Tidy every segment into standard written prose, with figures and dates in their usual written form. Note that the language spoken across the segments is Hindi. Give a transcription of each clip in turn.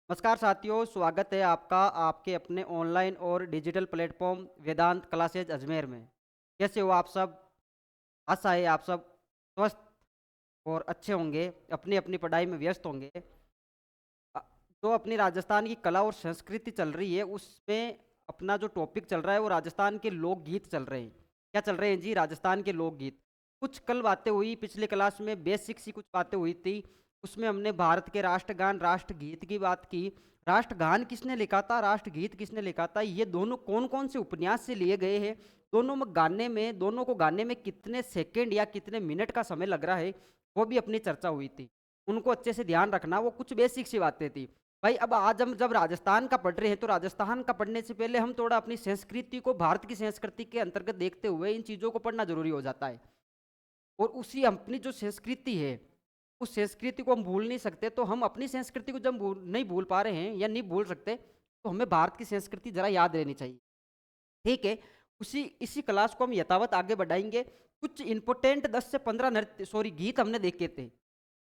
नमस्कार साथियों, स्वागत है आपका आपके अपने ऑनलाइन और डिजिटल प्लेटफॉर्म वेदांत क्लासेज अजमेर में। कैसे हो आप सब? आशा है आप सब स्वस्थ और अच्छे होंगे, अपनी अपनी पढ़ाई में व्यस्त होंगे। अ, जो अपनी राजस्थान की कला और संस्कृति चल रही है, उसमें अपना जो टॉपिक चल रहा है वो राजस्थान के लोकगीत चल रहे हैं। क्या चल रहे हैं जी? राजस्थान के लोकगीत। कुछ कल बातें हुई पिछले क्लास में, बेसिक सी कुछ बातें हुई थी। उसमें हमने भारत के राष्ट्रगान राष्ट्रगीत की बात की। राष्ट्रगान किसने लिखा था, राष्ट्रगीत किसने लिखा था, ये दोनों कौन कौन से उपन्यास से लिए गए हैं, दोनों को गाने में कितने सेकेंड या कितने मिनट का समय लग रहा है, वो भी अपनी चर्चा हुई थी। उनको अच्छे से ध्यान रखना, वो कुछ बेसिक सी बातें थी। भाई अब आज हम जब राजस्थान का पढ़ रहे हैं तो राजस्थान का पढ़ने से पहले हम थोड़ा अपनी संस्कृति को भारत की संस्कृति के अंतर्गत देखते हुए इन चीज़ों को पढ़ना जरूरी हो जाता है। और उसी अपनी जो संस्कृति है, उस संस्कृति को हम भूल नहीं सकते। तो हम अपनी संस्कृति को जब नहीं भूल पा रहे हैं या नहीं भूल सकते, तो हमें भारत की संस्कृति जरा याद रहनी चाहिए। ठीक है। उसी इसी क्लास को हम यथावत आगे बढ़ाएंगे। कुछ इंपोर्टेंट 10 से 15 नृत्य गीत हमने देखे थे।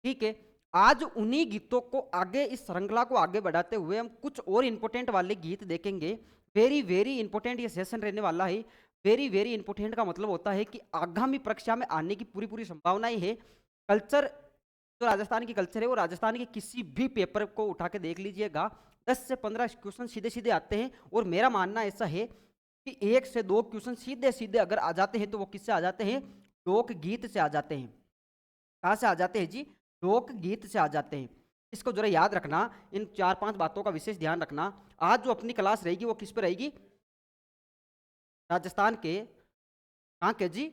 ठीक है। आज उन्हीं गीतों को आगे, इस श्रृंखला को आगे बढ़ाते हुए हम कुछ और इंपोर्टेंट वाले गीत देखेंगे। वेरी वेरी इंपोर्टेंट ये सेशन रहने वाला है। वेरी वेरी इंपोर्टेंट का मतलब होता है कि आगामी परीक्षा में आने की पूरी पूरी संभावनाएं है। कल्चर, जो राजस्थान की कल्चर है, वो राजस्थान के किसी भी पेपर को उठा के देख लीजिएगा, 10 से 15 क्वेश्चन सीधे सीधे आते हैं। और मेरा मानना ऐसा है कि 1 से 2 क्वेश्चन सीधे सीधे अगर आ जाते हैं तो वो किससे आ जाते हैं? लोकगीत से आ जाते हैं। कहाँ से आ जाते हैं जी? लोकगीत से आ जाते हैं। इसको जरा याद रखना, इन 4-5 बातों का विशेष ध्यान रखना। आज जो अपनी क्लास रहेगी वो किस पे रहेगी? राजस्थान के, कहाँ के जी?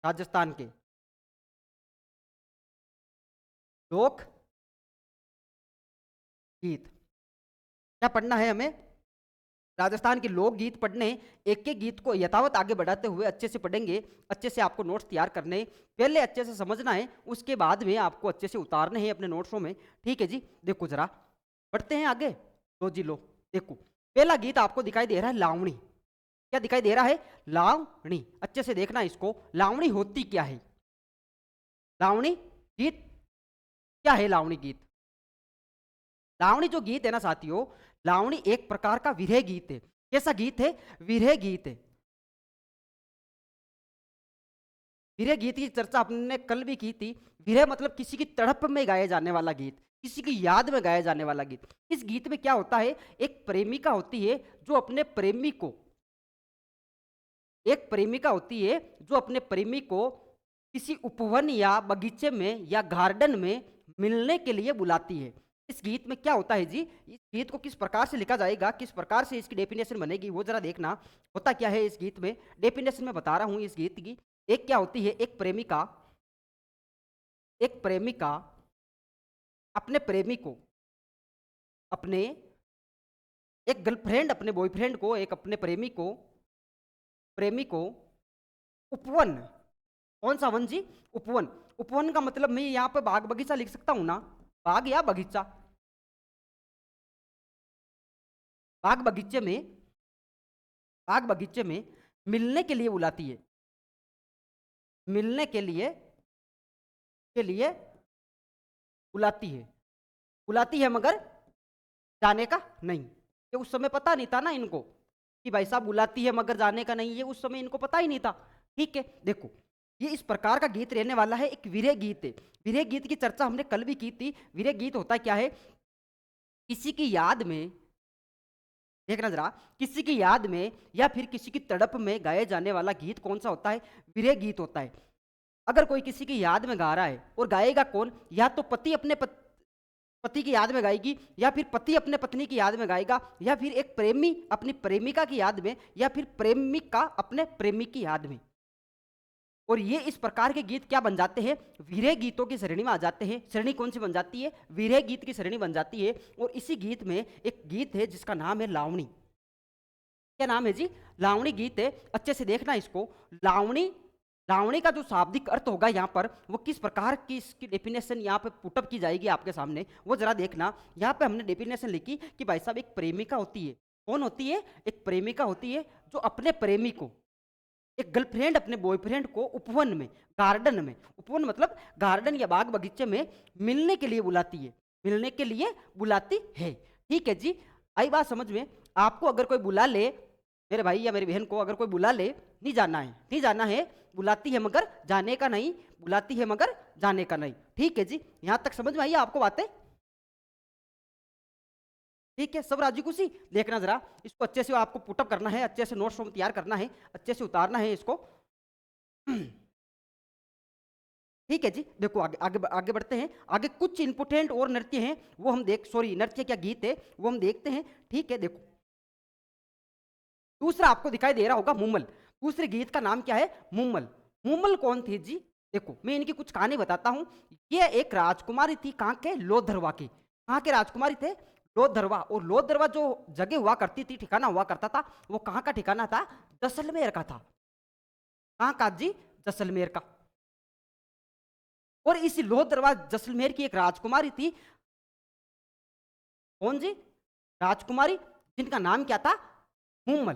राजस्थान के लोक गीत। क्या पढ़ना है हमें? राजस्थान के लोकगीत पढ़ने। एक एक गीत को यथावत आगे बढ़ाते हुए अच्छे से पढ़ेंगे। अच्छे से आपको नोट्स तैयार करने, पहले अच्छे से समझना है, उसके बाद में आपको अच्छे से उतारने हैं अपने नोट्सों में। ठीक है जी। देखो जरा, बढ़ते हैं आगे। लो जी लो, देखो पहला गीत आपको दिखाई दे रहा है लावणी। क्या दिखाई दे रहा है? लावणी। अच्छे से देखना इसको। लावणी होती क्या है? लावणी गीत क्या है? लावणी गीत, लावणी जो गीत है ना साथियों, लावणी एक प्रकार का विरह गीत है। कैसा गीत है? विरह गीत है। विरह गीत की चर्चा हमने कल भी की थी। विरह मतलब किसी की तड़प में गाया जाने वाला गीत, किसी की याद में गाया जाने वाला गीत। इस गीत में क्या होता है? एक प्रेमिका होती है जो अपने प्रेमी को, एक प्रेमिका होती है जो अपने प्रेमी को किसी उपवन या बगीचे में या गार्डन में मिलने के लिए बुलाती है। इस गीत में क्या होता है जी? इस गीत को किस प्रकार से लिखा जाएगा, किस प्रकार से इसकी डेफिनेशन बनेगी, वो जरा देखना। होता क्या है इस गीत में? डेफिनेशन में बता रहा हूं इस गीत की। एक क्या होती है? एक प्रेमिका, एक प्रेमिका अपने प्रेमी को, अपने एक गर्लफ्रेंड, अपने बॉयफ्रेंड को, एक अपने प्रेमी को, प्रेमी को उपवन, कौन सा वन जी? उपवन। उपवन का मतलब मैं यहाँ पे बाग बगीचा लिख सकता हूँ ना, बाग या बगीचा। बाग बगीचे में, बाग बगीचे में मिलने के लिए बुलाती है। मिलने के लिए बुलाती है। बुलाती है मगर जाने का नहीं। ये उस समय पता नहीं था ना इनको कि भाई साहब बुलाती है मगर जाने का नहीं, ये उस समय इनको पता ही नहीं था। ठीक है। देखो, ये इस प्रकार का गीत रहने वाला है, एक विरह गीत है। विरह गीत की चर्चा हमने कल भी की थी। विरह गीत होता क्या है? किसी की याद में, देखना जरा, किसी की याद में या फिर किसी की तड़प में गाए जाने वाला गीत कौन सा होता है? विरह गीत होता है। अगर कोई किसी की याद में गा रहा है, और गाएगा कौन? या तो पति अपने पति की याद में गाएगी, या फिर पति अपने पत्नी की याद में गाएगा, या फिर एक प्रेमी अपनी प्रेमिका की याद में, या फिर प्रेमिका अपने प्रेमी की याद में। और ये इस प्रकार के गीत क्या बन जाते हैं? विरह गीतों की श्रेणी में आ जाते हैं। श्रेणी कौन सी बन जाती है? विरह गीत की श्रेणी बन जाती है। और इसी गीत में एक गीत है जिसका नाम है लावणी। क्या नाम है जी? लावणी गीत है। अच्छे से देखना इसको। लावणी, लावणी का जो शाब्दिक अर्थ होगा यहाँ पर, वो किस प्रकार की इसकी डेफिनेशन यहाँ पे पुटअप की जाएगी आपके सामने, वो जरा देखना। यहाँ पे हमने डेफिनेशन लिखी कि भाई साहब एक प्रेमिका होती है। कौन होती है? एक प्रेमिका होती है जो अपने प्रेमी को, एक गर्लफ्रेंड अपने बॉयफ्रेंड को उपवन में, गार्डन में, उपवन मतलब गार्डन या बाग बगीचे में मिलने के लिए बुलाती है। मिलने के लिए बुलाती है। ठीक है जी, आई बात समझ में। आपको अगर कोई बुला ले, मेरे भाई या मेरी बहन को अगर कोई बुला ले, नहीं जाना है, नहीं जाना है, बुलाती है मगर जाने का नहीं, बुलाती है मगर जाने का नहीं। ठीक है जी, यहां तक समझ में आई आपको बातें? ठीक है, सब राजी खुशी। देखना जरा, इसको अच्छे से आपको पुटअप करना है, अच्छे से नोट्स तैयार करना है, अच्छे से उतारना है इसको। ठीक है जी, देखो आगे आगे आगे बढ़ते हैं। आगे कुछ इंपोर्टेंट और नृत्य हैं, वो हम देख, सॉरी नृत्य क्या गीत है वो हम देखते हैं। ठीक है, देखो दूसरा आपको दिखाई दे रहा होगा मुम्मल। दूसरे गीत का नाम क्या है? मुम्मल। मुम्मल कौन थी जी? देखो मैं इनकी कुछ कहानी बताता हूं। ये एक राजकुमारी थी, कहाँ के? लोधरवा की। कहाँ के राजकुमारी थे? लोधरवा। और लोधरवा जो जगह हुआ करती थी, ठिकाना हुआ करता था, वो कहाँ का ठिकाना था? जैसलमेर का था। कहाँ का जी? जैसलमेर का। और इस लोधरवा जैसलमेर की एक राजकुमारी थी। कौन जी? राजकुमारी, जिनका नाम क्या था? मुम्मल।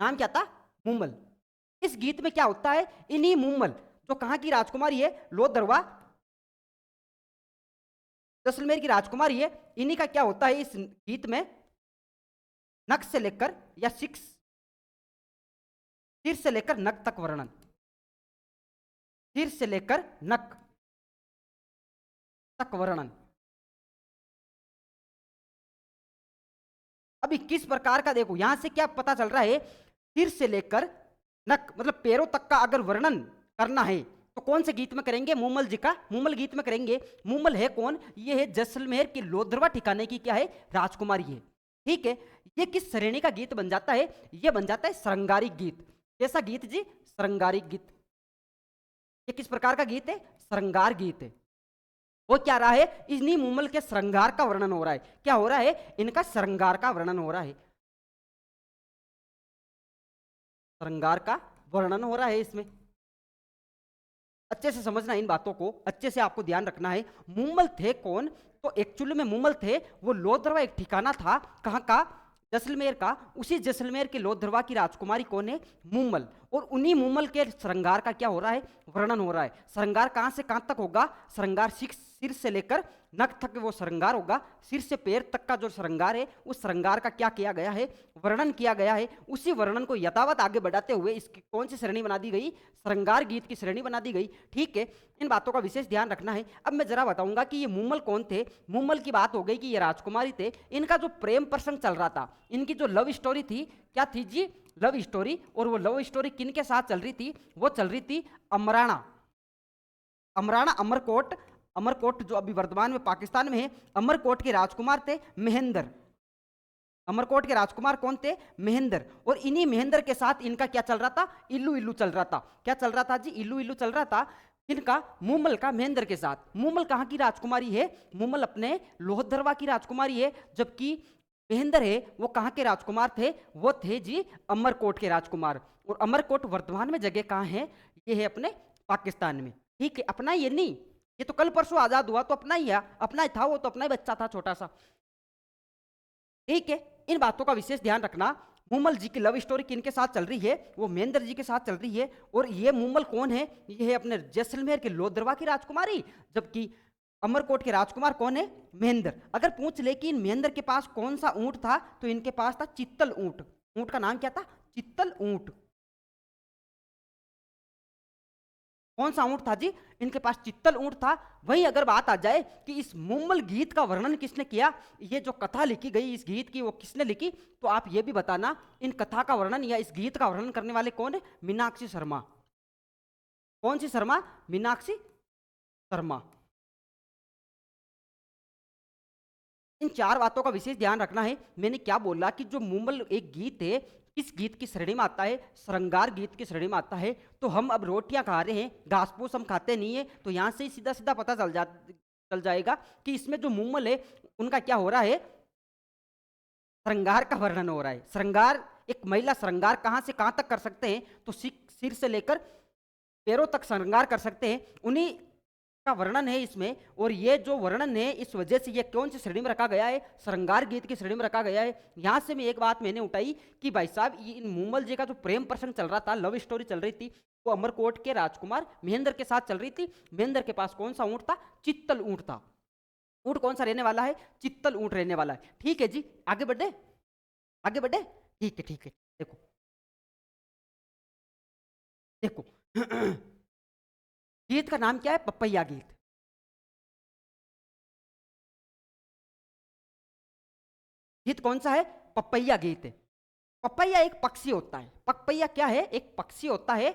नाम क्या था? मुम्मल। इस गीत में क्या होता है? इन्हीं मुम्मल, जो कहां की राजकुमारी है, लोधरवा जैसलमेर की राजकुमारी है, इन्हीं का क्या होता है इस गीत में? नख से लेकर या सिर से लेकर नख तक वर्णन। सिर से लेकर नख तक वर्णन। अभी किस प्रकार का, देखो यहां से क्या पता चल रहा है? सिर से लेकर नख मतलब पैरों तक का अगर वर्णन करना है तो कौन से गीत में करेंगे? मुम्मल जी का, मुम्मल गीत में करेंगे। मुम्मल है कौन? ये है जैसलमेर के लोधरवा ठिकाने की क्या है? राजकुमारी है। ठीक है, ये किस श्रेणी का गीत बन जाता है? ये बन जाता है श्रृंगारिक गीत। कैसा गीत जी? श्रृंगारिक गीत। ये किस प्रकार का गीत है? श्रृंगार गीत है। वो क्या रहा है? इन्हीं मुम्मल के श्रृंगार का वर्णन हो रहा है। क्या हो रहा है? इनका श्रृंगार का वर्णन हो रहा है। श्रृंगार का वर्णन हो रहा है इसमें। अच्छे से समझना इन बातों को, अच्छे से आपको ध्यान रखना है। मुम्मल थे कौन? तो एक्चुअली में मुम्मल थे वो लोधरवा, एक ठिकाना था कहाँ का? जैसलमेर का। उसी जैसलमेर के लोधरवा की राजकुमारी कौन है? मुम्मल। और उन्हीं मुम्मल के श्रृंगार का क्या हो रहा है? वर्णन हो रहा है। श्रृंगार कहाँ से कहाँ तक होगा? श्रृंगार सिर से लेकर नख तक वो श्रृंगार होगा। सिर से पैर तक का जो श्रृंगार है, उस श्रृंगार का क्या किया गया है? वर्णन किया गया है। उसी वर्णन को यथावत आगे बढ़ाते हुए इसकी कौन सी श्रेणी बना दी गई? श्रृंगार गीत की श्रेणी बना दी गई। ठीक है, इन बातों का विशेष ध्यान रखना है। अब मैं जरा बताऊंगा कि ये मुम्मल कौन थे। मुम्मल की बात हो गई कि ये राजकुमारी थे। इनका जो प्रेम प्रसंग चल रहा था, इनकी जो लव स्टोरी थी, क्या थी जी? Love story. और वो लव स्टोरी किन के साथ चल रही थी? वो चल रही थी अमराणा, अमराणा अमरकोट। अमरकोट जो अभी वर्तमान में पाकिस्तान में है। अमरकोट के राजकुमार थे महेंद्र। अमरकोट के राजकुमार कौन थे? महेंद्र। और इन्हीं महेंद्र के साथ इनका क्या चल रहा था? इल्लू इल्लू चल रहा था। क्या चल रहा था जी? इल्लू इल्लू चल रहा था। इनका मुम्मल का महेंद्र के साथ। मुम्मल कहाँ की राजकुमारी है? मुम्मल अपने लोहदरवा की राजकुमारी है। जबकि महेंद्र है वो कहाँ के राजकुमार थे? वो थे जी अमरकोट के राजकुमार। और अमरकोट वर्तमान में जगह कहाँ है? ये है अपने पाकिस्तान में। ठीक है, अपना ये नहीं, ये तो कल परसों आजाद हुआ तो अपना ही है, अपना ही था, वो तो अपना ही बच्चा था छोटा सा। ठीक है, इन बातों का विशेष ध्यान रखना। मुम्मल जी की लव स्टोरी किनके साथ चल रही है? वो महेंद्र जी के साथ चल रही है। और ये मुम्मल कौन है? ये है अपने जैसलमेर के लोधरवा की राजकुमारी। जबकि अमरकोट के राजकुमार कौन है? महेंद्र। अगर पूछ ले कि इन महेंद्र के पास कौन सा ऊंट था, तो इनके पास था चित्तल ऊंट। ऊंट का नाम क्या था? चित्तल ऊंट। कौन सा ऊंट था जी? इनके पास चित्तल ऊंट था। वहीं अगर बात आ जाए कि इस मुम्मल गीत का वर्णन किसने किया, ये जो कथा लिखी गई इस गीत की, वो किसने लिखी, तो आप ये भी बताना इन कथा का वर्णन या इस गीत का वर्णन करने वाले कौन है? मीनाक्षी शर्मा। कौन सी शर्मा? मीनाक्षी शर्मा। इन चार बातों का विशेष ध्यान रखना है। मैंने क्या बोला कि जो मुम्मल एक गीत है, किस गीत की श्रेणी में आता है? श्रृंगार गीत की श्रेणी में आता है। तो हम अब रोटियां खा रहे हैं, घास फूस हम खाते नहीं है, तो यहाँ से ही सीधा सीधा पता चल जाएगा कि इसमें जो मुम्मल है उनका क्या हो रहा है? श्रृंगार का वर्णन हो रहा है। श्रृंगार, एक महिला श्रृंगार कहाँ से कहाँ तक कर सकते हैं? तो सिर से लेकर पैरों तक श्रृंगार कर सकते हैं, उन्हीं का वर्णन है इसमें। और ये जो वर्णन है, इस वजह से ये कौन सी श्रेणी में रखा गया है? श्रृंगार गीत की श्रेणी में रखा गया है। यहाँ से मैं एक बात मैंने उठाई कि भाई साहब, ये इन मुम्मल जी का जो प्रेम प्रसंग चल रहा था, लव स्टोरी चल रही थी, वो अमरकोट के राजकुमार महेंद्र के साथ चल रही थी। महेंद्र के पास कौन सा ऊँट था? चित्तल ऊँट था। ऊंट कौन सा रहने वाला है? चित्तल ऊंट रहने वाला है। ठीक है जी, आगे बढ़े, आगे बढ़े। ठीक है, ठीक है। देखो देखो गीत का नाम क्या है? पपैया गीत। गीत कौन सा है? पपैया गीत है। पपैया एक पक्षी होता है। पपैया क्या है? एक पक्षी होता है।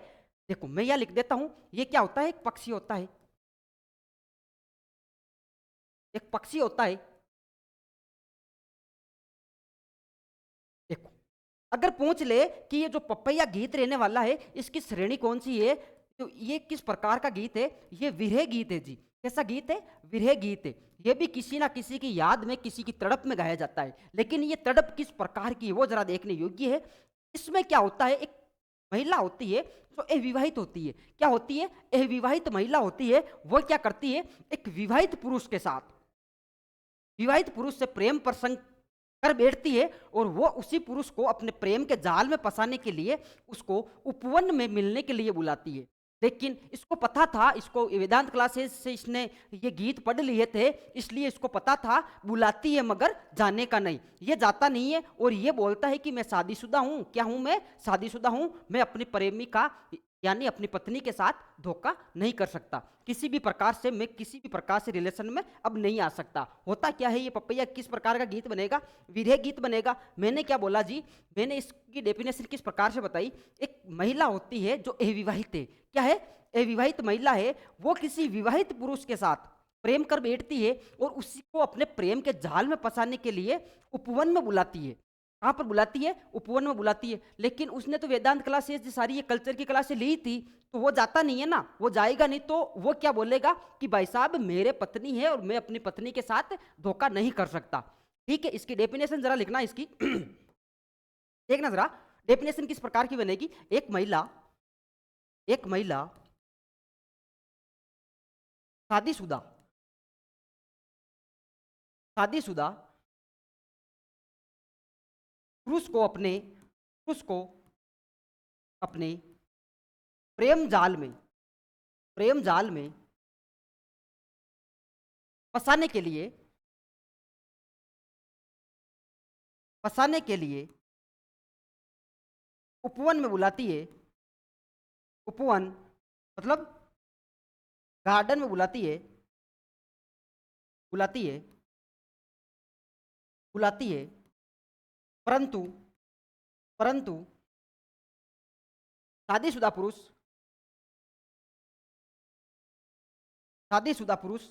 देखो मैं यह लिख देता हूं, ये क्या होता है? एक पक्षी होता है, एक पक्षी होता है। देखो अगर पूछ ले कि ये जो पपैया गीत रहने वाला है इसकी श्रेणी कौन सी है, तो ये किस प्रकार का गीत है? ये विरह गीत है जी। कैसा गीत है? विरह गीत है। ये भी किसी ना किसी की याद में, किसी की तड़प में गाया जाता है। लेकिन ये तड़प किस प्रकार की है वो जरा देखने योग्य है। इसमें क्या होता है? एक महिला होती है जो अविवाहित होती है। क्या होती है? अविवाहित महिला होती है। वो क्या करती है? एक विवाहित पुरुष के साथ, विवाहित पुरुष से प्रेम प्रसंग कर बैठती है और वो उसी पुरुष को अपने प्रेम के जाल में फंसाने के लिए उसको उपवन में मिलने के लिए बुलाती है। लेकिन इसको पता था, इसको वेदांत क्लासेस से इसने ये गीत पढ़ लिए थे, इसलिए इसको पता था बुलाती है मगर जाने का नहीं। ये जाता नहीं है और ये बोलता है कि मैं शादीशुदा हूँ। क्या हूँ मैं? शादीशुदा हूँ। मैं अपनी प्रेमिका यानी अपनी पत्नी के साथ धोखा नहीं कर सकता। किसी भी प्रकार से मैं किसी भी प्रकार से रिलेशन में अब नहीं आ सकता। होता क्या है? ये पपैया किस प्रकार का गीत बनेगा? विरह गीत बनेगा। मैंने क्या बोला जी? मैंने इसकी डेफिनेशन किस प्रकार से बताई? एक महिला होती है जो अविवाहित है। क्या है? अविवाहित महिला है। वो किसी विवाहित पुरुष के साथ प्रेम कर बैठती है और उसी को अपने प्रेम के जाल में फंसाने के लिए उपवन में बुलाती है। कहाँ पर बुलाती है? उपवन में बुलाती है। लेकिन उसने तो वेदांत क्लासेस सारी ये कल्चर की क्लासेस ली थी, तो वो जाता नहीं है ना, वो जाएगा नहीं। तो वो क्या बोलेगा कि भाई साहब मेरे पत्नी है और मैं अपनी पत्नी के साथ धोखा नहीं कर सकता। ठीक है, इसकी डेफिनेशन जरा लिखना इसकी देखना जरा डेफिनेशन किस प्रकार की बनेगी। एक महिला, एक महिला शादीशुदा, शादीशुदा पुरुष को अपने प्रेम जाल में, प्रेम जाल में फंसाने के लिए, फंसाने के लिए उपवन में बुलाती है। उपवन मतलब गार्डन में बुलाती है, बुलाती है, बुलाती है। परंतु परंतु शादीशुदा पुरुष, शादीशुदा पुरुष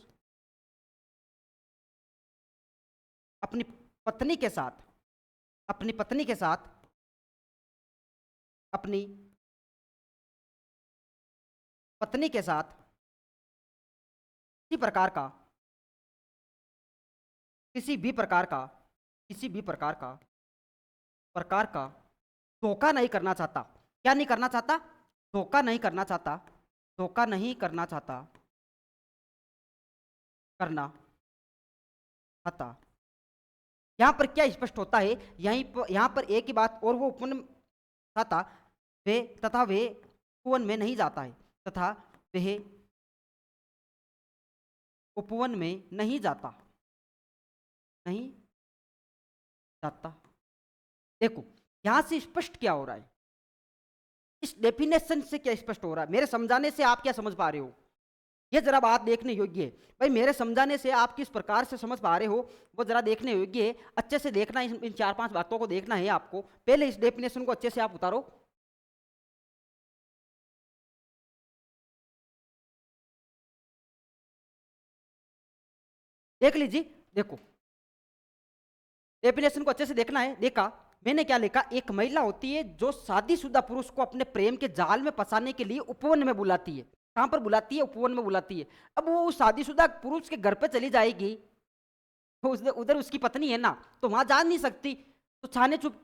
अपनी पत्नी के साथ, अपनी पत्नी के साथ, अपनी पत्नी के साथ किसी प्रकार का, किसी भी प्रकार का, किसी भी प्रकार का धोखा नहीं करना चाहता। क्या नहीं करना चाहता? धोखा नहीं करना चाहता, धोखा नहीं करना चाहता, करना चाहता। यहां पर क्या स्पष्ट होता है? यहां पर एक ही बात और, वो उपवन चाहता वे, तथा वे उपवन में नहीं जाता है, तथा वह उपवन में नहीं जाता, नहीं जाता। देखो यहां से स्पष्ट क्या हो रहा है? इस डेफिनेशन से क्या स्पष्ट हो रहा है? मेरे समझाने से आप क्या समझ पा रहे हो? ये जरा बात देखने योग्य है। भाई मेरे समझाने से आप किस प्रकार से समझ पा रहे हो वो जरा देखने योग्य है। अच्छे से देखना, इन 4-5 बातों को देखना है आपको। पहले इस डेफिनेशन को अच्छे से आप उतारो। देख लीजिए, देखो डेफिनेशन को अच्छे से देखना है। देखा मैंने क्या लिखा? एक महिला होती है जो शादीशुदा पुरुष को अपने प्रेम के जाल में फंसाने के लिए उपवन में बुलाती है। कहां पर बुलाती है? उपवन में बुलाती है। अब वो उस शादीशुदा पुरुष के घर पे चली जाएगी, तो उधर उसकी पत्नी है ना, तो वहां जा नहीं सकती। तो छाने छुप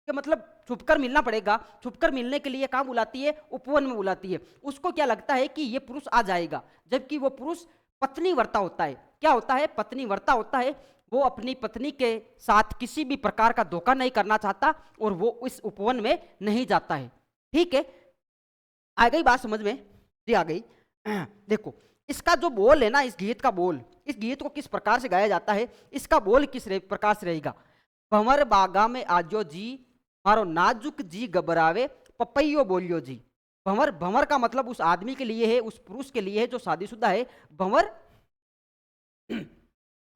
के मतलब छुपकर मिलना पड़ेगा। छुपकर मिलने के लिए कहां बुलाती है? उपवन में बुलाती है। उसको क्या लगता है कि ये पुरुष आ जाएगा, जबकि वो पुरुष पत्नी वर्ता होता है। क्या होता है? पत्नी वर्ता होता है। वो अपनी पत्नी के साथ किसी भी प्रकार का धोखा नहीं करना चाहता और वो इस उपवन में नहीं जाता है। ठीक है, आ गई बात समझ में? जी आ गई। देखो इसका जो बोल है ना, इस गीत का बोल, इस गीत को किस प्रकार से गाया जाता है, इसका बोल किस प्रकार से रहेगा। भंवर बागा में आजो जी, मारो नाजुक जी घबरावे, पपैयो बोलियो जी। भंवर, भंवर का मतलब उस आदमी के लिए है, उस पुरुष के लिए है जो शादीशुदा है। भंवर,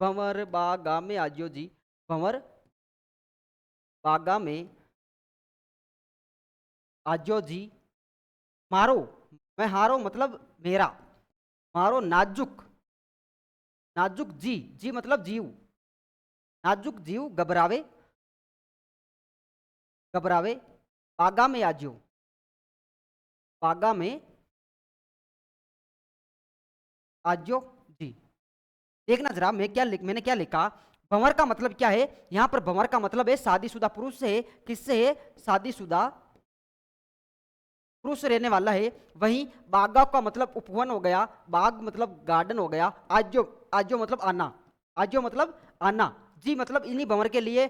भंवर बागा में आजो जी, भंवर बागा में आजो जी, मारो, मैं हारो मतलब मेरा, मारो नाजुक, नाजुक जी, जी मतलब जीव, नाजुक जीव घबरावे, घबरावे, बागा में आजो, बागा में आजो जी। देखना जरा मैंने क्या लिखा। भंवर का मतलब क्या है, यहां पर भंवर का मतलब है शादीशुदा पुरुष से है। किससे है? शादीशुदा पुरुष रहने वाला है। वहीं बागा का मतलब उपवन हो गया, बाग मतलब गार्डन हो गया। आजो, आजो मतलब आना, आजो मतलब आना, जी मतलब इन्हीं भंवर के लिए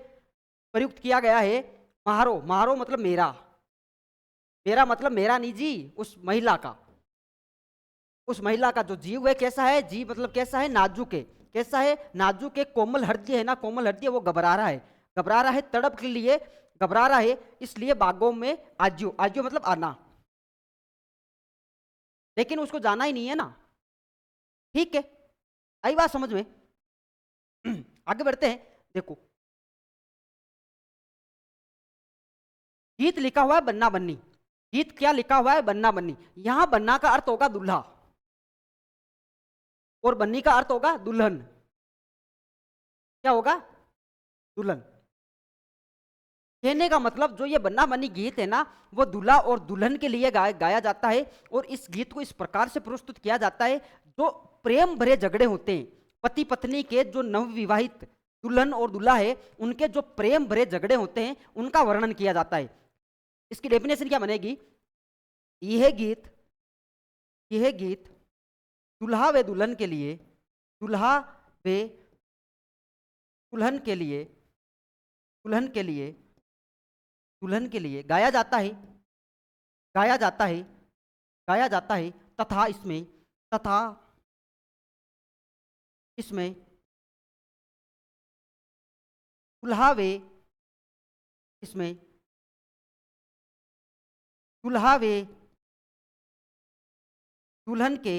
प्रयुक्त किया गया है। महारो, महारो मतलब मेरा, मेरा मतलब मेरा नहीं जी, उस महिला का, उस महिला का जो जीव है कैसा है, जीव मतलब कैसा है, नाजुक है। कैसा है? नाजुक है, कोमल हृदय है ना, कोमल हृदय, वो घबरा रहा है, घबरा रहा है, तड़प के लिए घबरा रहा है, इसलिए बागों में आजो, आजो मतलब आना, लेकिन उसको जाना ही नहीं है ना। ठीक है, आई बात समझ में? आगे बढ़ते हैं। देखो, गीत लिखा हुआ है बन्ना बन्नी, गीत क्या लिखा हुआ है? बन्ना बन्नी। यहां बन्ना का अर्थ होगा दूल्हा और बन्नी का अर्थ होगा दुल्हन। क्या होगा? दुल्हन। कहने का मतलब जो ये बन्ना बन्नी गीत है ना, वो दूल्हा और दुल्हन के लिए गाया जाता है। और इस गीत को इस प्रकार से प्रस्तुत किया जाता है, जो प्रेम भरे झगड़े होते हैं, पति पत्नी के, जो नवविवाहित दुल्हन और दूल्हा है, उनके जो प्रेम भरे झगड़े होते हैं, उनका वर्णन किया जाता है। इसकी डेफिनेशन क्या बनेगी? यह गीत, यह गीत दुल्हा व दुल्हन के लिए, दुल्हा व दुल्हन के लिए, दुल्हन के लिए, दुल्हन के लिए गाया जाता है, गाया जाता है, गाया जाता है। तथा इसमें, तथा इसमें दुल्हा वे, इसमें दुल्हा वे दुल्हन के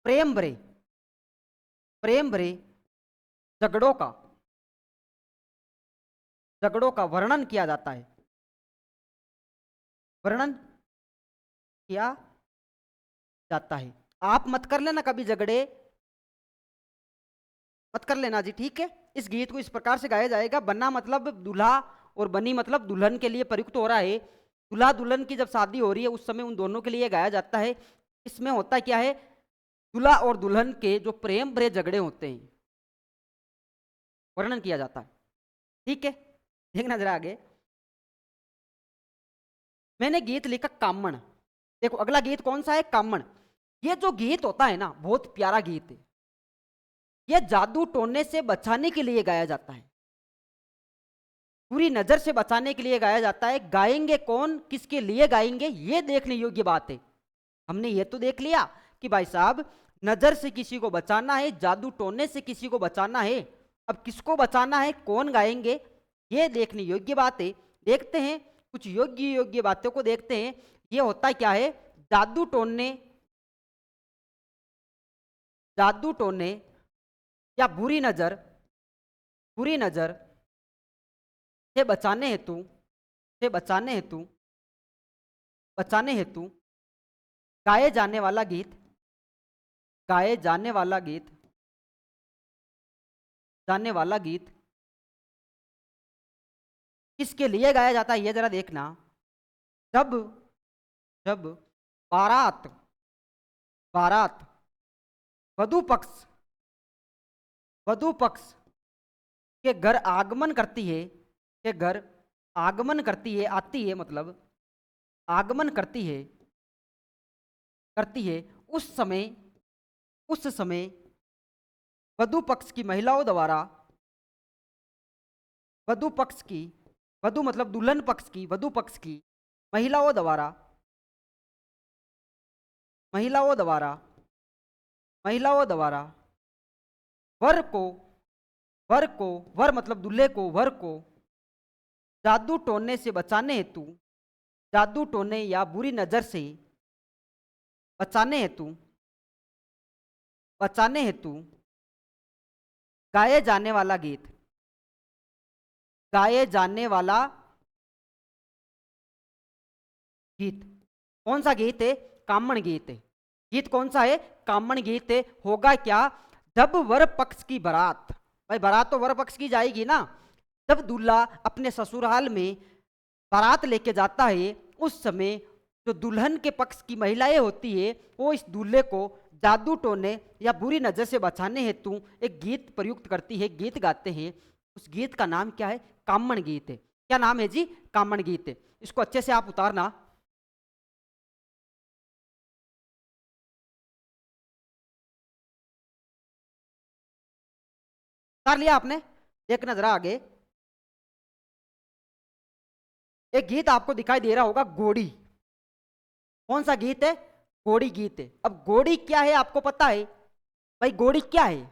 प्रेम भरे, प्रेम भरे झगड़ों का, झगड़ों का वर्णन किया जाता है, वर्णन किया जाता है। आप मत कर लेना कभी झगड़े, मत कर लेना जी, ठीक है। इस गीत को इस प्रकार से गाया जाएगा। बन्ना मतलब दूल्हा और बनी मतलब दुल्हन के लिए प्रयुक्त हो रहा है। दूल्हा दुल्हन की जब शादी हो रही है उस समय उन दोनों के लिए गाया जाता है। इसमें होता क्या है? दूल्हा और दुल्हन के जो प्रेम भरे झगड़े होते हैं, वर्णन किया जाता है। ठीक है, देखना जरा आगे। मैंने गीत लिखा कामण। देखो अगला गीत कौन सा है? कामण। ये जो गीत होता है ना, बहुत प्यारा गीत है। यह जादू टोने से बचाने के लिए गाया जाता है, बुरी नजर से बचाने के लिए गाया जाता है। गाएंगे कौन, किसके लिए गाएंगे, ये देखने योग्य बात है। हमने ये तो देख लिया कि भाई साहब नजर से किसी को बचाना है, जादू टोने से किसी को बचाना है। अब किसको बचाना है, कौन गाएंगे, ये देखने योग्य बात है। देखते हैं कुछ योग्य योग्य बातों को देखते हैं। ये होता क्या है? जादू टोने, जादू टोने या बुरी नजर, बुरी नजर से बचाने हेतु, से बचाने हेतु, बचाने हेतु गाए जाने वाला गीत, गाए जाने वाला गीत, जाने वाला गीत किसके लिए गाया जाता है ये जरा देखना। जब, जब बारात, बारात वधु पक्ष, वधु पक्ष के घर आगमन करती है, के घर आगमन करती है, आती है मतलब आगमन करती है, करती है, उस समय, उस समय वधु पक्ष की महिलाओं द्वारा, वधु पक्ष की, वधु मतलब दुल्हन पक्ष की, वधु पक्ष की महिलाओं द्वारा, महिलाओं द्वारा महिलाओं द्वारा वर को वर मतलब दूल्हे को, वर को जादू टोने से बचाने हेतु, जादू टोने या बुरी नजर से बचाने हेतु, बचाने हेतु गाए जाने वाला गीत, गाए जाने वाला गीत। कौन सा गीत है? कामण गीत है। गीत कौन सा है? कामण गीत है। होगा क्या? जब वर पक्ष की बारात, भाई बारात तो वर पक्ष की जाएगी ना, जब दूल्हा अपने ससुराल में बारात लेके जाता है, उस समय जो दुल्हन के पक्ष की महिलाएं होती है वो इस दूल्हे को जादू टोने या बुरी नजर से बचाने हेतु एक गीत प्रयुक्त करती है, गीत गाते हैं। उस गीत का नाम क्या है? कामण गीत है। क्या नाम है जी? कामण गीत है। इसको अच्छे से आप उतारना। उतार लिया आपने? देखना जरा आगे, एक गीत आपको दिखाई दे रहा होगा, घोड़ी। कौन सा गीत है? घोड़ी गीत है। अब घोड़ी क्या है आपको पता है? भाई घोड़ी क्या है?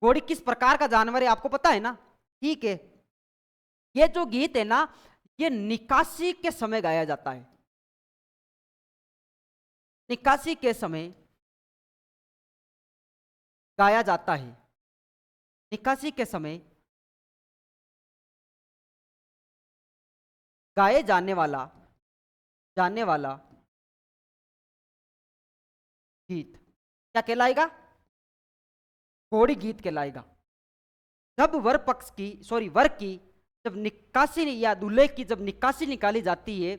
घोड़ी किस प्रकार का जानवर है आपको पता है ना? ठीक है, ये जो गीत है ना, ये निकासी के समय गाया जाता है। निकासी के समय गाया जाता है। निकासी के समय गाए जाने वाला गीत क्या कहलाएगा? घोड़ी गीत कहलाएगा। जब वर पक्ष की, सॉरी वर की जब निकासी या दूल्हे की जब निकासी निकाली जाती है,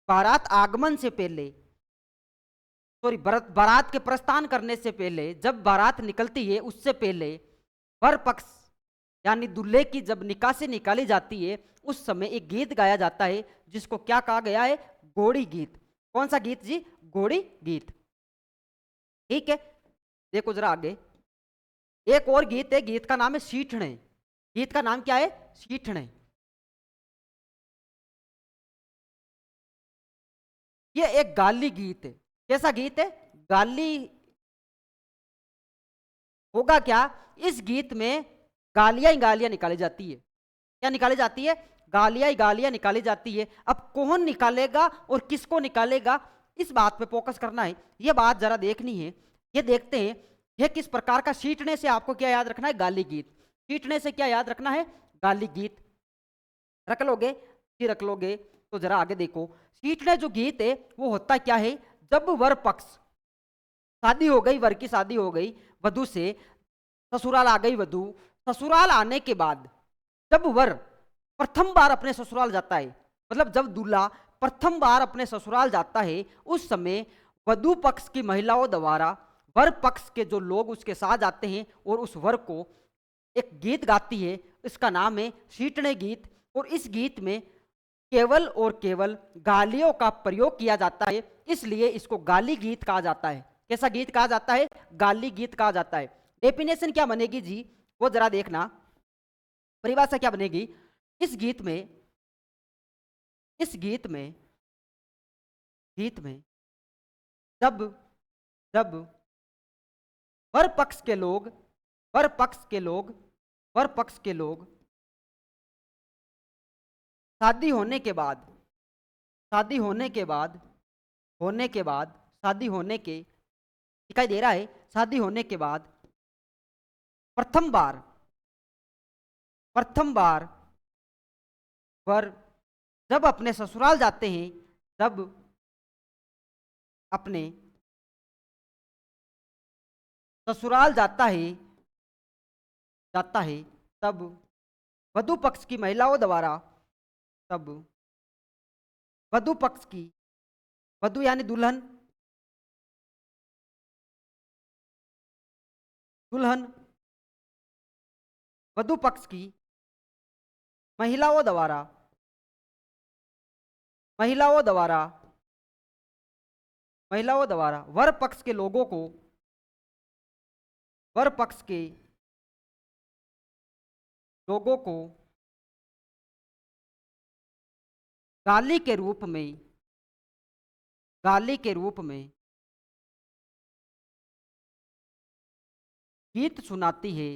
बारात आगमन से पहले, सॉरी बारात के प्रस्थान करने से पहले, जब बारात निकलती है उससे पहले वर पक्ष यानी दूल्हे की जब निकासी निकाली जाती है, उस समय एक गीत गाया जाता है जिसको क्या कहा गया है? घोड़ी गीत। कौन सा गीत जी? घोड़ी गीत। ठीक है, देखो जरा आगे, एक और गीत है, गीत का नाम है सीठने। गीत का नाम क्या है? सीठने। ये एक गाली गीत है। कैसा गीत है? गाली। होगा क्या? इस गीत में गालियां ही गालियां निकाली जाती है। क्या निकाली जाती है? गालियां ही गालियां निकाली जाती है। अब कौन निकालेगा और किसको निकालेगा, इस बात पे फोकस करना है। ये बात जरा देखनी है। ये देखते हैं ये किस प्रकार का। सीटने से आपको क्या याद रखना है? गाली गीत। सीटने से क्या याद रखना है? गाली गीत। रख लोगे कि रख लोगे? तो जरा आगे देखो, सीटने जो गीत है वो होता क्या है? जब वर पक्ष, शादी हो गई, वर की शादी हो गई, वधु से ससुराल आ गई वधु, ससुराल आने के बाद जब वर प्रथम बार अपने ससुराल जाता है, मतलब जब दूल्हा प्रथम बार अपने ससुराल जाता है, उस समय वधु पक्ष की महिलाओं द्वारा वर पक्ष के जो लोग उसके साथ जाते हैं और उस वर को एक गीत गाती है। इसका नाम है सीटने गीत। और इस गीत में केवल और केवल गालियों का प्रयोग किया जाता है, इसलिए इसको गाली गीत कहा जाता है। कैसा गीत कहा जाता है? गाली गीत कहा जाता है। डेफिनेशन क्या बनेगी जी, वो जरा देखना, परिभाषा क्या बनेगी इस गीत में। इस गीत में जब जब वर पक्ष के लोग वर पक्ष के लोग वर पक्ष के लोग शादी होने के बाद, शादी होने के बाद होने के बाद शादी होने के, दिखाई दे रहा है, शादी होने के बाद प्रथम बार, प्रथम बार वर जब अपने ससुराल जाते हैं, जब अपने ससुराल जाता है, तब वधु पक्ष की महिलाओं द्वारा, तब वधु पक्ष की, वधु यानी दुल्हन, दुल्हन वधु पक्ष की महिलाओं द्वारा, महिलाओं द्वारा महिलाओं द्वारा वर पक्ष के लोगों को, वर पक्ष के लोगों को गाली के रूप में, गाली के रूप में गीत सुनाती है,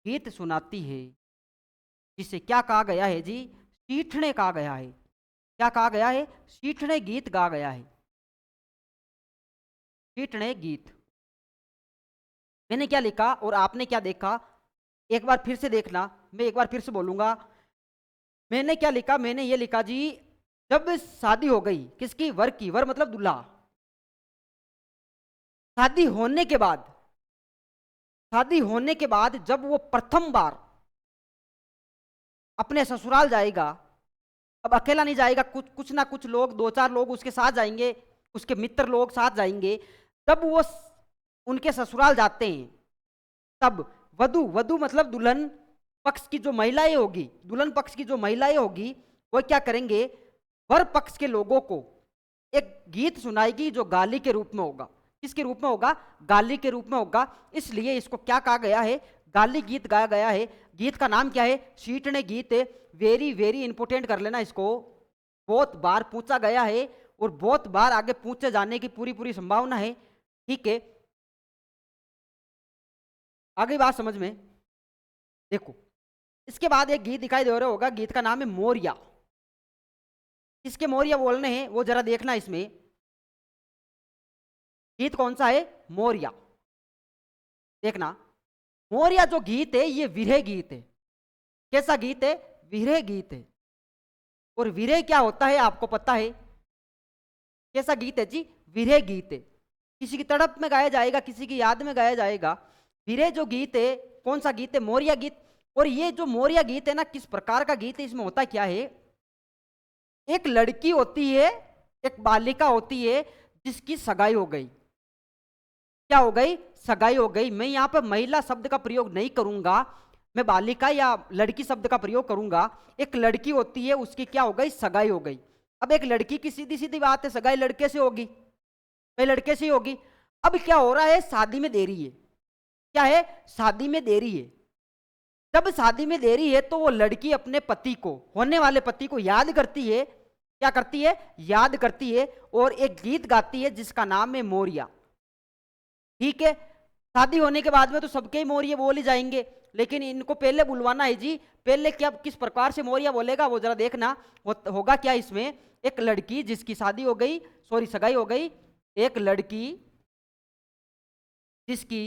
गीत सुनाती है, जिसे क्या कहा गया है जी? सीठने कहा गया है। क्या कहा गया है? सीठने गीत गा गया है, सीठने गीत। मैंने क्या लिखा और आपने क्या देखा? एक बार फिर से देखना, मैं एक बार फिर से बोलूंगा। मैंने क्या लिखा? मैंने ये लिखा जी, जब शादी हो गई किसकी? वर की। वर मतलब दूल्हा। शादी होने के बाद, शादी होने के बाद जब वो प्रथम बार अपने ससुराल जाएगा, अब अकेला नहीं जाएगा, कुछ कुछ ना कुछ लोग, दो चार लोग उसके साथ जाएंगे, उसके मित्र लोग साथ जाएंगे। तब वो उनके ससुराल जाते हैं, तब वधु, वधु मतलब दुल्हन पक्ष की जो महिलाएं होगी, दुल्हन पक्ष की जो महिलाएं होगी, वो क्या करेंगे? वर पक्ष के लोगों को एक गीत सुनाएगी जो गाली के रूप में होगा। किसके रूप में होगा? गाली के रूप में होगा। इसलिए इसको क्या कहा गया है? गाली गीत गाया गया है। गीत का नाम क्या है? सीठने गीत। वेरी वेरी इंपोर्टेंट कर लेना इसको, बहुत बार पूछा गया है और बहुत बार आगे पूछे जाने की पूरी पूरी संभावना है। ठीक है, आगे बात समझ में। देखो, इसके बाद एक गीत दिखाई दे रहा होगा, गीत का नाम है मोरिया। किसके मोरिया बोलने हैं वो जरा देखना इसमें। गीत कौन सा है? मोरिया। देखना, मोरिया जो गीत है ये विरह गीत है। कैसा गीत है? विरह गीत है। और विरह क्या होता है आपको पता है? कैसा गीत है जी? विरह गीत है। किसी की तड़प में गाया जाएगा, किसी की याद में गाया जाएगा। विरह जो गीत है, कौन सा गीत है? मोरिया गीत। और ये जो मोरिया गीत है ना, किस प्रकार का गीत है? इसमें होता क्या है? एक लड़की होती है, एक बालिका होती है जिसकी सगाई हो गई। क्या हो गई? सगाई हो गई। मैं यहाँ पर महिला शब्द का प्रयोग नहीं करूंगा, मैं बालिका या लड़की शब्द का प्रयोग करूंगा। एक लड़की होती है, उसकी क्या हो गई? सगाई हो गई। अब एक लड़की की सीधी सीधी बात है, सगाई लड़के से होगी, भाई लड़के से ही होगी। अब क्या हो रहा है? शादी में देरी है। क्या है? शादी में देरी है। जब शादी में देरी है तो वो लड़की अपने पति को, होने वाले पति को याद करती है। क्या करती है? याद करती है और एक गीत गाती है जिसका नाम है मोरिया। ठीक है, शादी होने के बाद में तो सबके ही मोरिया बोल ही जाएंगे, लेकिन इनको पहले बुलवाना है जी। पहले क्या, किस प्रकार से मोरिया बोलेगा वो जरा देखना। होगा क्या इसमें? एक लड़की जिसकी शादी हो गई, सॉरी सगाई हो गई, एक लड़की जिसकी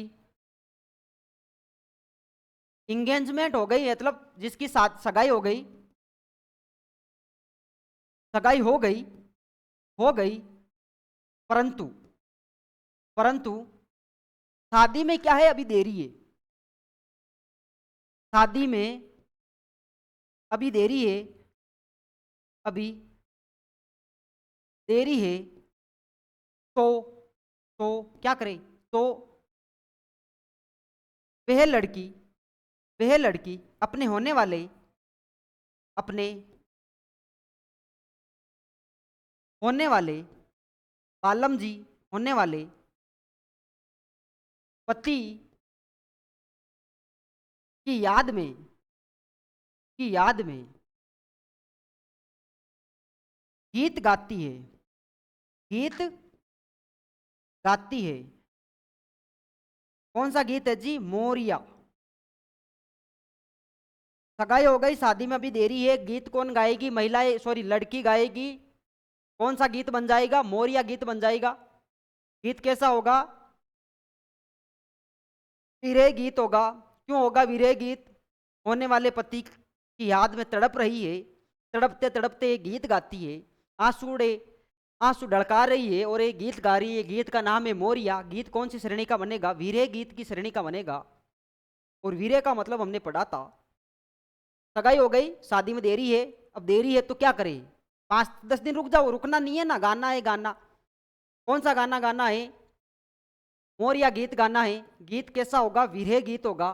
इंगेजमेंट हो गई, मतलब जिसकी सगाई हो गई, सगाई हो गई, परंतु परंतु शादी में क्या है? अभी देरी है। शादी में अभी देरी है, अभी देरी है। तो तो क्या करे? तो वह लड़की, वह लड़की अपने होने वाले, अपने होने वाले बालम जी, होने वाले पति की याद में, की याद में गीत गाती है, गीत गाती है। कौन सा गीत है जी? मोरिया। सगाई हो गई, शादी में अभी देरी है, गीत कौन गाएगी? महिलाएं, सॉरी लड़की गाएगी। कौन सा गीत बन जाएगा? मोरिया गीत बन जाएगा। गीत कैसा होगा? विरह गीत होगा। क्यों होगा विरह गीत? होने वाले पति की याद में तड़प रही है, तड़पते तड़पते गीत गाती है, आंसू आंसू ढड़का रही है और एक गीत गा रही है। गीत का नाम है मोरिया। गीत कौन सी श्रेणी का बनेगा? विरह गीत की श्रेणी का बनेगा। और विरह का मतलब हमने पढ़ा था। सगाई हो गई, शादी में देरी है, अब देरी है तो क्या करें? 5-10 दिन रुक जाओ, रुकना नहीं है ना, गाना है गाना। कौन सा गाना गाना है? मोरिया गीत गाना है। गीत कैसा होगा? विरह गीत होगा।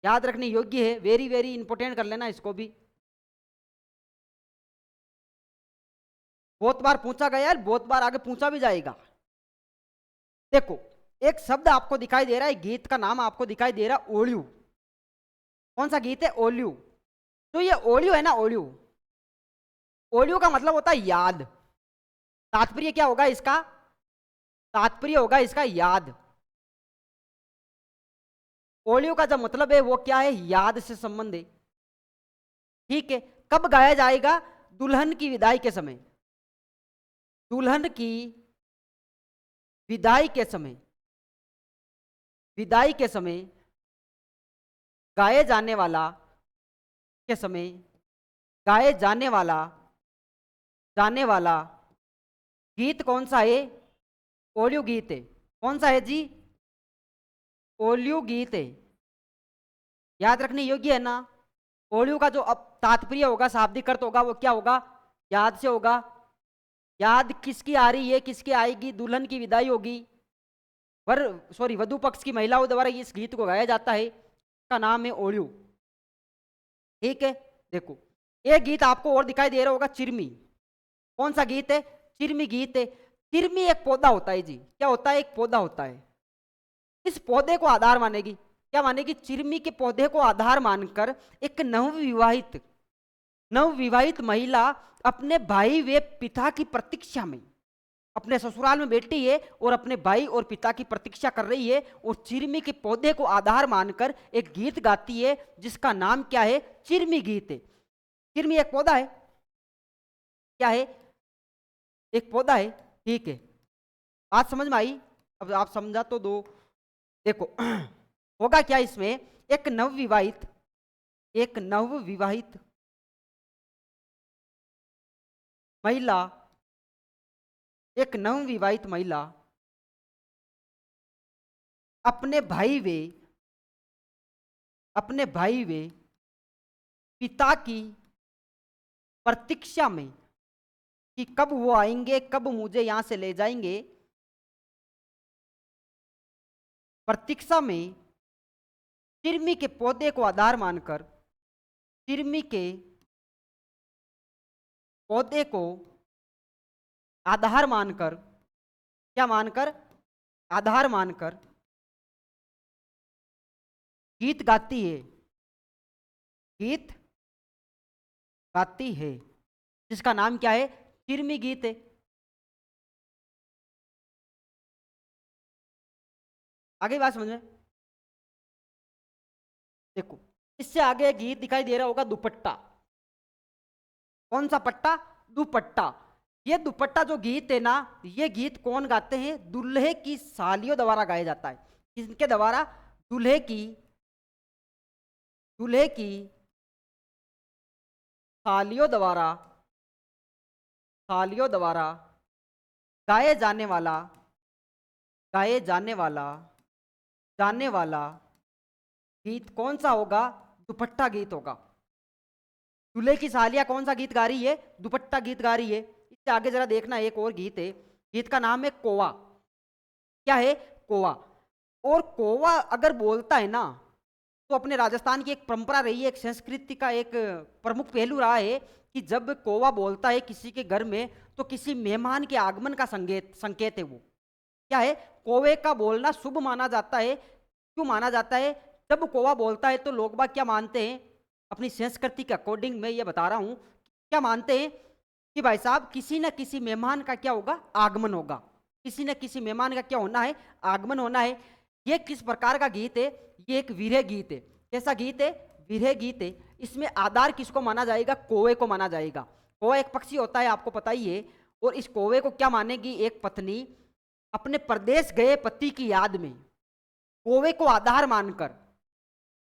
याद रखने योग्य है, वेरी वेरी इंपोर्टेंट कर लेना इसको भी। बहुत बार पूछा गया है, बहुत बार आगे पूछा भी जाएगा। देखो, एक शब्द आपको दिखाई दे रहा है, गीत का नाम आपको दिखाई दे रहा है ओलियू। कौन सा गीत है? ओलियू। तो ये ओलियू है ना, ओलियू, ओलियू का मतलब होता है याद। तात्पर्य क्या होगा इसका? तात्पर्य होगा इसका याद। ओलियो का जो मतलब है वो क्या है, याद से संबंध है। ठीक है, कब गाया जाएगा, दुल्हन की विदाई के समय। दुल्हन की विदाई के समय, विदाई के समय गाए जाने वाला, के समय गाए जाने वाला गीत कौन सा है, ओलियो गीत है। कौन सा है जी, ओलियो गीत है। याद रखने योग्य है ना। ओलियो का जो अब तात्पर्य होगा, शाब्दिक अर्थ होगा, वो क्या होगा, याद से होगा। याद किसकी आ रही है, किसकी आएगी, दुल्हन की विदाई होगी। वधु पक्ष की महिलाओं द्वारा इस गीत को गाया जाता है, का नाम है ओलियो। ठीक है, देखो एक गीत आपको और दिखाई दे रहा होगा, चिरमी। कौन सा गीत है, चिरमी गीत है। चिरमी एक पौधा होता है जी, क्या होता है, एक पौधा होता है। इस पौधे को आधार मानेगी, क्या मानेगी, चिरमी के पौधे को आधार मानकर एक नवविवाहित महिला अपने भाई व पिता की प्रतीक्षा में अपने ससुराल में बैठी है और अपने भाई और पिता की प्रतीक्षा कर रही है, और चिरमी के पौधे को आधार मानकर एक गीत गाती है जिसका नाम क्या है, चिरमी गीत है। चिरमी एक पौधा है, क्या है, एक पौधा है। ठीक है, बात समझ में आई। अब आप समझा तो दो। देखो होगा क्या इसमें, एक नवविवाहित महिला, एक नवविवाहित महिला अपने भाई वे पिता की प्रतीक्षा में कि कब वो आएंगे, कब मुझे यहां से ले जाएंगे, प्रतीक्षा में चिरमी के पौधे को आधार मानकर, चिरमी के पौधे को आधार मानकर, क्या मानकर, आधार मानकर गीत गाती है, गीत गाती है, जिसका नाम क्या है, चिरमी गीत है। आगे बात समझ में। देखो इससे आगे गीत दिखाई दे रहा होगा, दुपट्टा। कौन सा पट्टा, दुपट्टा। ये दुपट्टा जो गीत है ना, ये गीत कौन गाते हैं, दूल्हे की सालियों द्वारा गाया जाता है। किसके द्वारा, दूल्हे की सालियों द्वारा, सालियों द्वारा गाए जाने वाला, गाए जाने वाला गीत कौन सा होगा, दुपट्टा गीत होगा। दूल्हे की सालिया कौन सा गीत गा रही है, दुपट्टा गीत गा रही है। इससे आगे जरा देखना, एक और गीत है, गीत का नाम है कोवा। क्या है, कोवा। और कोवा अगर बोलता है ना, तो अपने राजस्थान की एक परंपरा रही है, एक संस्कृति का एक प्रमुख पहलू रहा है कि जब कोवा बोलता है किसी के घर में, तो किसी मेहमान के आगमन का संकेत है वो। क्या है, कोवे का बोलना शुभ माना जाता है। क्यों माना जाता है, जब कोवा बोलता है तो लोग बाग क्या मानते हैं, अपनी संस्कृति के अकॉर्डिंग मैं ये बता रहा हूं, क्या मानते हैं कि भाई साहब किसी न किसी मेहमान का क्या होगा, आगमन होगा। किसी न किसी मेहमान का क्या होना है, आगमन होना है। ये किस प्रकार का गीत है, ये एक विरह गीत है। कैसा गीत है, विरह गीत है। इसमें आधार किसको माना जाएगा, कौवे को माना जाएगा। कौवा एक पक्षी होता है, आपको पता ही है। और इस कौवे को क्या मानेगी, एक पत्नी अपने परदेश गए पति की याद में कौवे को आधार मानकर,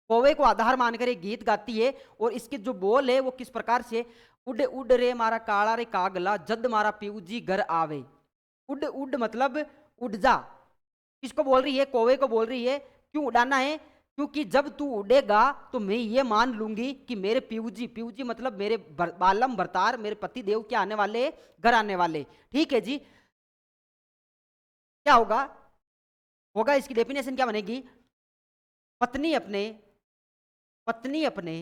कौवे को आधार मानकर एक गीत गाती है। और इसके जो बोल है वो किस प्रकार से, उड उड रे मारा काला रे कागला, जद मारा पीऊजी घर आवे। उड उड मतलब उड़ जा। किसको बोल रही है, कौवे को बोल रही है। क्यों उड़ाना है, क्योंकि जब तू उड़ेगा तो मैं ये मान लूंगी कि मेरे पीऊजी, पीऊजी मतलब मेरे बालम भरतार, मेरे पति देव क्या आने वाले, घर आने वाले। ठीक है जी, क्या होगा, होगा इसकी डेफिनेशन क्या बनेगी, पत्नी अपने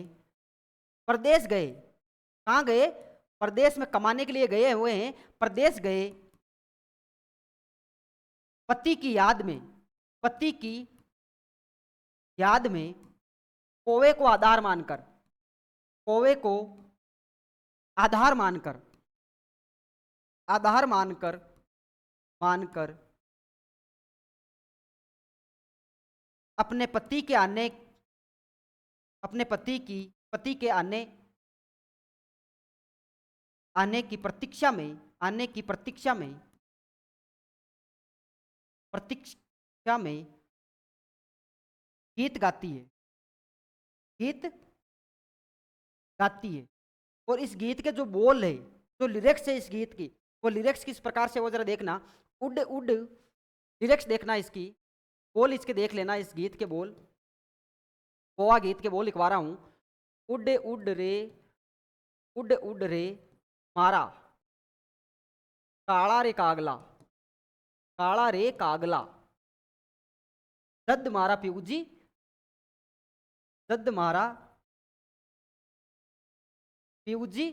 प्रदेश गए, कहां गए, प्रदेश में कमाने के लिए गए हुए हैं, प्रदेश गए पति की याद में, पति की याद में कौवे को आधार मानकर, कौवे को आधार मानकर, आधार मानकर अपने पति के आने अपने पति के आने की प्रतीक्षा में प्रतीक्षा में गीत गाती है, गीत गाती है। और इस गीत के जो बोल है, जो लिरिक्स है इस गीत की, वो लिरिक्स किस प्रकार से, वो जरा देखना। उड उड लिरिक्स देखना, इसकी बोल इसके देख लेना, इस गीत के बोल, गोवा गीत के बोल लिखवा रहा हूं। उड उड रे मारा, काला रे कागला, काला रे कागला, दद मारा प्यूजी, दद मारा प्यूजी,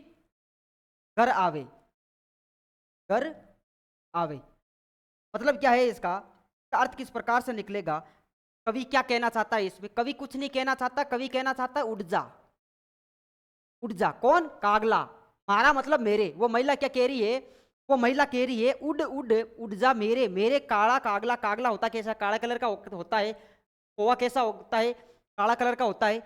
घर आवे, घर आवे। मतलब क्या है इसका अर्थ, किस प्रकार से निकलेगा? कवि क्या कहना चाहता है इसमें? कवि कुछ नहीं कहना चाहता, कवि कहना चाहता है उठ जा, उठ जा। कौन? कागला। मारा मतलब मेरे। वो महिला क्या कह रही है? वो महिला कह रही है उड़ उड़ उड़ जा मेरे, मेरे काला कागला। कागला होता कैसा? काला कलर का होता है। कौवा कैसा होता है? काला कलर का होता है।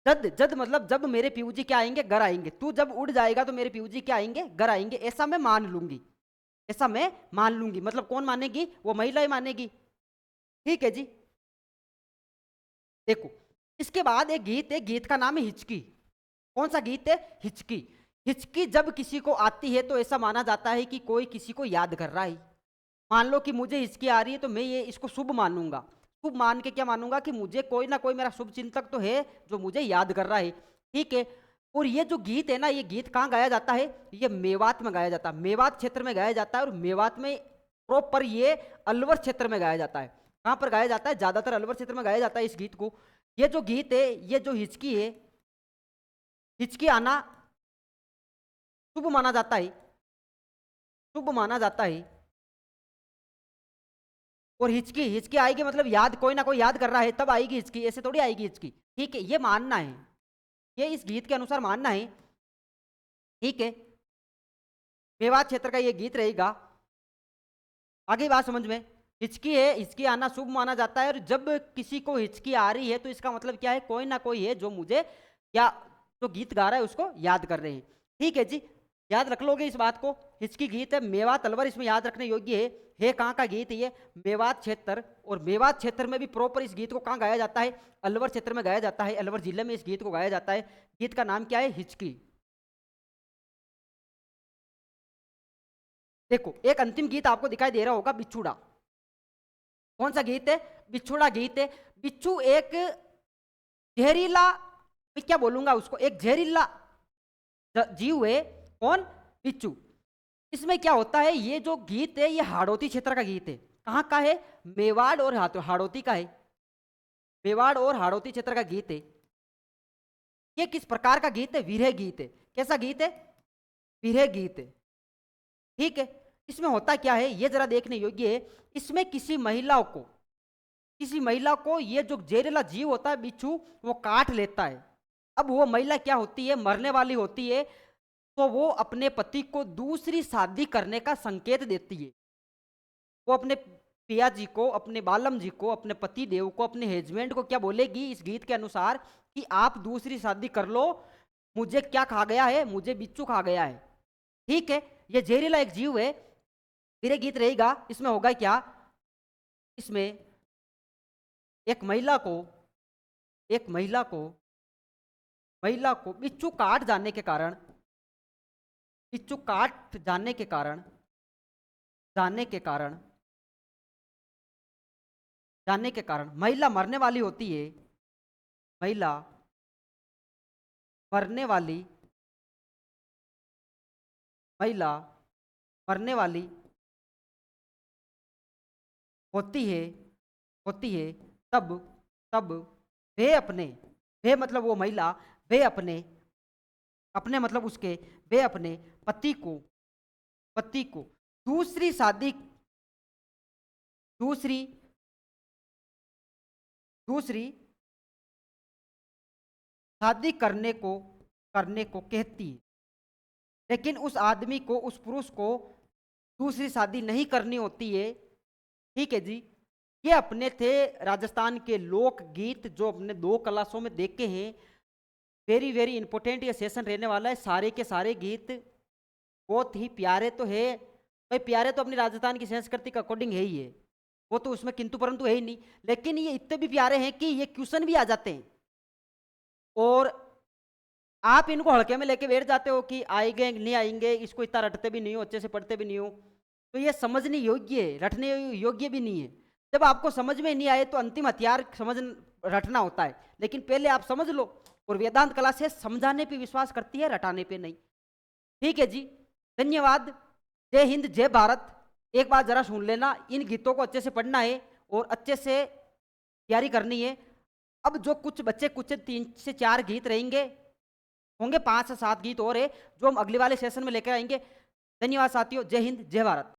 जद जद मतलब जब मेरे पीयूजी क्या आएंगे? घर आएंगे। तू जब उड़ जाएगा तो मेरे पीयूजी क्या आएंगे? घर आएंगे। ऐसा मैं मान लूंगी, ऐसा मैं मान लूंगी। मतलब कौन मानेगी? वो महिला ही मानेगी। ठीक है जी। देखो, इसके बाद एक गीत है, गीत का नाम है हिचकी। कौन सा गीत है? हिचकी। हिचकी जब किसी को आती है तो ऐसा माना जाता है कि कोई किसी को याद कर रहा है। मान लो कि मुझे हिचकी आ रही है तो मैं ये इसको शुभ मानूंगा। शुभ मान के क्या मानूंगा? कि मुझे कोई ना कोई मेरा शुभ चिंतक तो है जो मुझे याद कर रहा है। ठीक है। और ये जो गीत है ना, ये गीत कहाँ गाया जाता है? ये मेवात में गाया जाता है। मेवात क्षेत्र में गाया जाता है। और मेवात में प्रॉपर ये अलवर क्षेत्र में गाया जाता है। कहाँ पर गाया जाता है? ज्यादातर अलवर क्षेत्र में गाया जाता है इस गीत को। ये जो गीत है, ये जो हिचकी है, हिचकी आना शुभ माना जाता है, शुभ माना जाता है। और हिचकी हिचकी आएगी मतलब याद, कोई ना कोई याद कर रहा है तब आएगी हिचकी, ऐसे थोड़ी आएगी हिचकी। ठीक है, ये मानना है, ये इस गीत के अनुसार मानना है। ठीक है, मेवात क्षेत्र का ये गीत रहेगा। आगे बात समझ में। हिचकी है, हिचकी आना शुभ माना जाता है। और जब किसी को हिचकी आ रही है तो इसका मतलब क्या है? कोई ना कोई है जो मुझे, या जो गीत गा रहा है उसको याद कर रहे हैं। ठीक है जी, याद रख लोगे इस बात को। हिचकी गीत है, मेवात अलवर इसमें याद रखने योग्य है कहाँ का गीत है ये? मेवात क्षेत्र। और मेवात क्षेत्र में भी प्रॉपर इस गीत को कहाँ गाया जाता है? अलवर क्षेत्र में गाया जाता है। अलवर जिले में इस गीत को गाया जाता है। गीत का नाम क्या है? हिचकी। देखो, एक अंतिम गीत आपको दिखाई दे रहा होगा, बिछुड़ा। कौन सा गीत है? बिछुड़ा गीत है। बिच्छू एक जहरीला, मैं क्या बोलूंगा उसको, एक जहरीला जीव है। कौन? बिच्छू। इसमें क्या होता है? ये जो गीत है ये हाड़ौती क्षेत्र का गीत है। कहाँ का है? मेवाड़ और हाड़ौती का है। मेवाड़ और हाड़ौती क्षेत्र का गीत है। ये किस प्रकार का गीत है? विरह गीत है। कैसा गीत है? विरह गीत है। ठीक है। इसमें होता क्या है ये जरा देखने योग्य है। इसमें किसी महिला को ये जो जहरीला जीव होता है बिच्छू, वो काट लेता है। अब वो महिला क्या होती है? मरने वाली होती है। तो वो अपने पति को दूसरी शादी करने का संकेत देती है। वो अपने पिया जी को, अपने बालम जी को, अपने पति देव को, अपने हस्बैंड को क्या बोलेगी इस गीत के अनुसार? कि आप दूसरी शादी कर लो, मुझे क्या खा गया है? मुझे बिच्छू खा गया है। ठीक है, ये जहरीला एक जीव है। फिर ये गीत रहेगा। इसमें होगा क्या? इसमें एक महिला को एक महिला को बिच्छू काट जाने के कारण, बिच्छू काट जाने के कारण, जाने के कारण, जाने के कारण महिला मरने वाली होती है। महिला मरने वाली, महिला मरने वाली होती है, होती है। तब तब वे अपने, वे मतलब वो महिला, वे अपने, अपने मतलब उसके, वे अपने पति को, पति को दूसरी शादी, दूसरी दूसरी शादी करने को कहती है। लेकिन उस आदमी को, उस पुरुष को दूसरी शादी नहीं करनी होती है। ठीक है जी। ये अपने थे राजस्थान के लोकगीत जो अपने 2 क्लासों में देखे हैं। वेरी वेरी इंपॉर्टेंट ये सेशन रहने वाला है। सारे के सारे गीत बहुत ही प्यारे तो है, भाई प्यारे तो अपनी राजस्थान की संस्कृति के अकॉर्डिंग है ही है, वो तो उसमें किंतु परंतु है ही नहीं, लेकिन ये इतने भी प्यारे हैं कि ये क्वेश्चन भी आ जाते हैं और आप इनको हल्के में लेके बैठ जाते हो कि आएंगे नहीं आएंगे, इसको इतना रटते भी नहीं हो, अच्छे से पढ़ते भी नहीं हो, तो ये समझने योग्य है, रटने योग्य भी नहीं है। जब आपको समझ में नहीं आए तो अंतिम हथियार समझ रटना होता है, लेकिन पहले आप समझ लो। और वेदांत क्लासेस समझाने पे विश्वास करती है, रटाने पे नहीं। ठीक है जी, धन्यवाद। जय हिंद, जय भारत। एक बात जरा सुन लेना, इन गीतों को अच्छे से पढ़ना है और अच्छे से तैयारी करनी है। अब जो कुछ बच्चे कुछ 3 से 4 गीत रहेंगे, होंगे 5 से 7 गीत और है जो हम अगले वाले सेशन में लेकर आएंगे। धन्यवाद साथियों, जय हिंद, जय भारत।